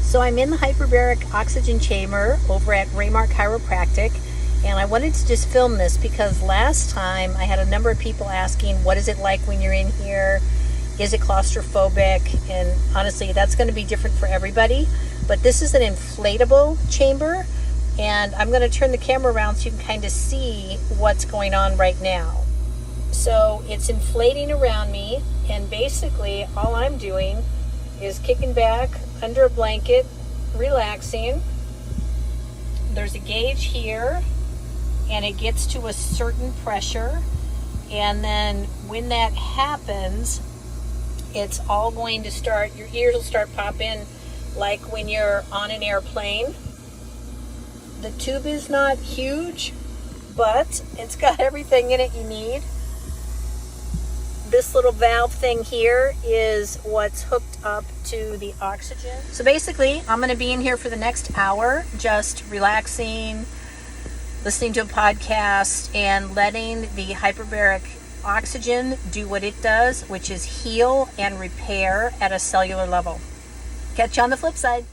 So I'm in the Hyperbaric Oxygen Chamber over at Rene Chiropractic, and I wanted to just film this because last time I had a number of people asking, what is it like when you're in here? Is it claustrophobic? And honestly, that's going to be different for everybody. But this is an inflatable chamber, and I'm going to turn the camera around so you can kind of see what's going on right now. So it's inflating around me, and basically all I'm doing is kicking back under a blanket, relaxing. There's a gauge here, and it gets to a certain pressure, and then when that happens, it's all going to start, your ears will start popping like when you're on an airplane. The tube is not huge, but it's got everything in it you need. This little valve thing here is what's hooked up to the oxygen. So basically, I'm going to be in here for the next hour, just relaxing, listening to a podcast, and letting the hyperbaric oxygen do what it does, which is heal and repair at a cellular level. Catch you on the flip side.